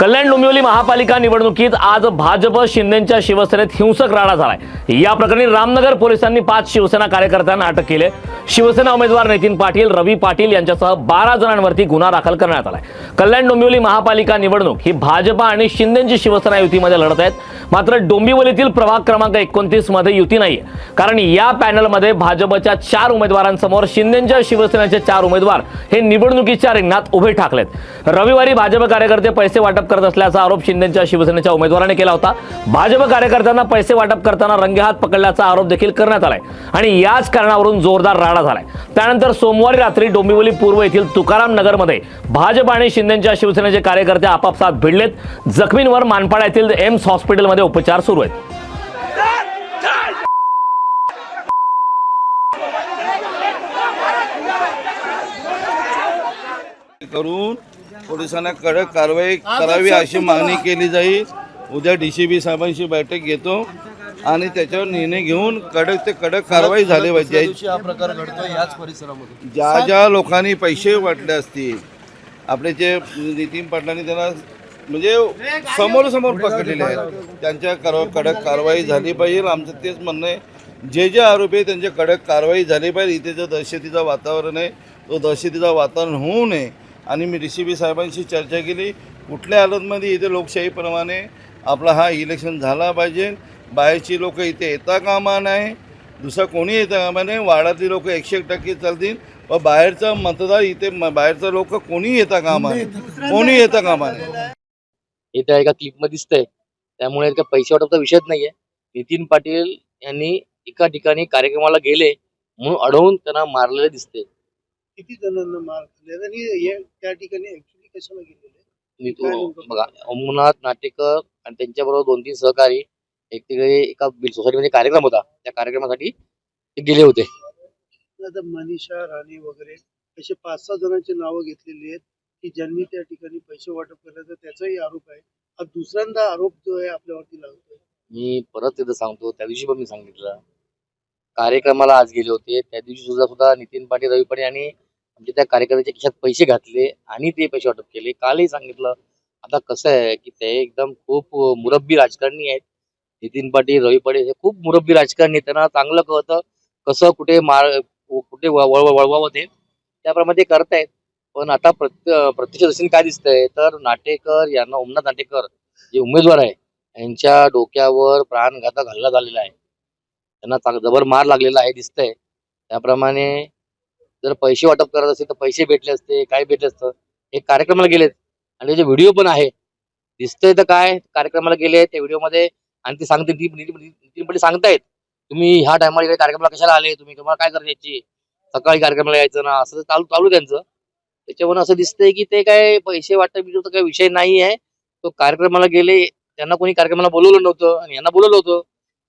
कल्याण डोंबिवली महापालिका निवडणुकीत आज भाजप शिंदेच्या शिवसेनेत हिंसक राडा झालाय। या प्रकरणी रामनगर पोलिसांनी 5 शिवसेना कार्यकर्त्यांना अटक केली। शिवसेना उमेदवार नितीन पाटील, रवी पाटील यांच्यासह 12 जणांवरती गुन्हा दाखल करण्यात आलाय। कल्याण डोंबिवली महापालिका निवडणूक ही भाजप आणि शिंदेची शिवसेना युतीमध्ये लढत आहेत। मात्र डोंबिवलीतील प्रभाग क्रमांक 29 मध्ये युती नाहीये, कारण या पॅनलमध्ये भाजपच्या 4 उमेदवारांसमोर शिंदेच्या शिवसेनेचे 4 उमेदवार हे निवडणुकीच्या रिंगणात उभे ठाकलेत। रविवारी भाजप कार्यकर्ते पैसे वाटप करत असल्याचा आरोप शिंदेच्या शिवसेनेच्या उमेदवाराने केला होता। भाजप कार्यकर्त्यांना पैसे वाटप करताना रंगेहात पकडल्याचा आरोप देखील करण्यात आलाय आणि याच कारणावरून जोरदार राडा झालाय। त्यानंतर सोमवारी रात्री डोंबिवली पूर्व येथील तुकाराम नगरमध्ये भाजप आणि शिंदेच्या शिवसेनेचे कार्यकर्ते आपापसात भिडलेत। जखमींवर मानपाडा येथील एम्स हॉस्पिटलमध्ये उपचार सुरू आहेत। करून पोलिसांना कडक कारवाई करावी अशी मागणी केली जाईल। उद्या डीसीपी साहेबांशी बैठक घेतो आणि त्याच्यावर निर्णय घेऊन कडक ते कडक कारवाई झाली पाहिजे। हा प्रकार घडतो याच परिसरामध्ये ज्या लोकांनी पैसे वाटले असतील, आपले जे नितीन पाटलांनी त्यांना म्हणजे समोर पकडलेले आहेत, त्यांच्या कडक कारवाई झाली पाहिजे। आमचं तेच म्हणणं आहे, जे आरोपी आहे त्यांच्या कडक कारवाई झाली पाहिजे। इथे जो दहशतीचं वातावरण आहे तो दहशतीचं वातावरण होऊ नये। आणि मी डीसीपी साहेबांशी चर्चा केली, कुठल्या हालतमध्ये इथे लोकशाहीप्रमाणे आपला हा इलेक्शन झाला पाहिजे। बाहेरची लोक इथे येता कामा नये, दुसरा कोणी येता कामा नये। वाड्यातली लोक 100% चालतील, पण बाहेरचा मतदार इथे बाहेरचा लोक कोणी येता कामा नये, कोणी येता कामा नये। इथे एका क्लिपमध्ये दिसतंय, त्यामुळे काही पैसे वाटपचा विषयच नाहीये। नितीन पाटील यांनी एका ठिकाणी कार्यक्रमाला गेले म्हणून अडवून त्यांना मारलेले दिसते। किती जणांना मार खाल्ला आणि त्या ठिकाणी ऍक्च्युअली कशाला गेलेले बघा, अमरनाथ नाटेकर आणि त्यांच्याबरोबर 2-3 सहकारी एक तिकडे एका सोसायटीमध्ये कार्यक्रम होता, त्या कार्यक्रमासाठी ते गेले होते। आता मनीषा राणे वगैरे असे 5-6 जणांची नावं घेतलेली आहेत की ज्यांनी त्या ठिकाणी पैसे वाटप केल्याचा त्याचाही आरोप आहे। हा दुसऱ्यांदा आरोप जो आहे आपल्यावरती लागतोय। मी परत तिथं सांगतो, त्या दिवशी पण मी सांगितलं, कार्यक्रमाला आज गेले होते त्या दिवशी सुद्धा नितीन पाटील, रवी पाटील आणि म्हणजे त्या कार्यकर्त्याच्या खिशात पैसे घातले आणि ते पैसे वाटप केले। कालही सांगितलं। आता कसं आहे की ते एकदम खूप मुरब्बी राजकारणी आहेत। नितीन पाटील, रवी पाटील हे खूप मुरब्बी राजकारणी आहेत, त्यांना चांगलं कळतं कसं कुठे वळवावं ते, त्याप्रमाणे ते करतायत। पण आता प्रत्यक्ष दर्शनी काय दिसतंय तर नाटेकर यांना, ओमनाथ नाटेकर जे उमेदवार आहे यांच्या डोक्यावर प्राणघातक हल्ला झालेला आहे, त्यांना जबर मार लागलेला आहे दिसतंय। त्याप्रमाणे जर पैसे वाटप करत असते तर पैसे भेटले असते, काय भेटले असतं। एक कार्यक्रमाला गेलेत आणि त्याचे व्हिडिओ पण आहे, दिसतंय तर काय कार्यक्रमाला गेले त्या व्हिडिओमध्ये। आणि ते सांगते नितीन पाटील सांगतायत, तुम्ही ह्या टायमाला कार्यक्रमाला कशाला आले, तुम्ही तुम्हाला काय करायची, सकाळी कार्यक्रमाला यायचं ना, असं चालू त्यांचं। त्याच्यावरून असं दिसतंय की ते काय पैसे वाटप काही विषय नाही आहे। तो कार्यक्रमाला गेले, त्यांना कोणी कार्यक्रमाला बोलवलं नव्हतं आणि यांना बोलवलं होतं।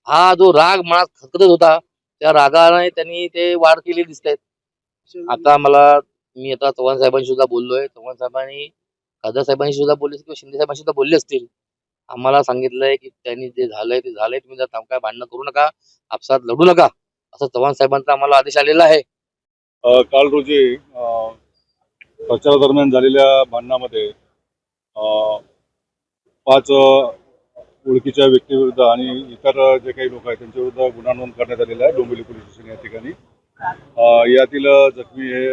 हा जो राग मनात खतखतत होता, त्या रागाने त्यांनी ते वाढ केली दिसतायत। आता मी चव्हाण साहेबांशी सुद्धा बोललोय, चव्हाण साहेबांनी, खासदार साहेबांशी सुद्धा बोलले किंवा शिंदे साहेबांशी सुद्धा बोलले असतील। आम्हाला सांगितलंय की त्यांनी जे झालंय ते झालंय, तुम्ही जर काय भांडणं करू नका, आपसात लढू नका, असं चव्हाण साहेबांचा आम्हाला आदेश आलेला आहे। काल रोजी प्रचारादरम्यान झालेल्या भांडणामध्ये 5 ओळखीच्या व्यक्तीविरुद्ध आणि इतर जे काही लोक आहेत त्यांच्या विरुद्ध गुन्हा नोंद करण्यात आलेला आहे डोंबिवली पोलीस स्टेशन या ठिकाणी। यातील जखमी हे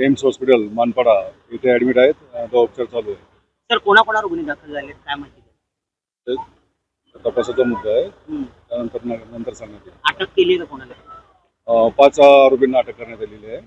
एम्स हॉस्पिटल मानपाडा इथे ऍडमिट आहेत, तो उपचार चालू आहे। सर, कोणाकोणावर गुन्हे दाखल झाले काय माहिती? तपासाचा मुद्दा आहे, त्यानंतर सांगण्यात येईल। अटक केली का कोणाला? 5 आरोपींना अटक करण्यात आलेली आहे।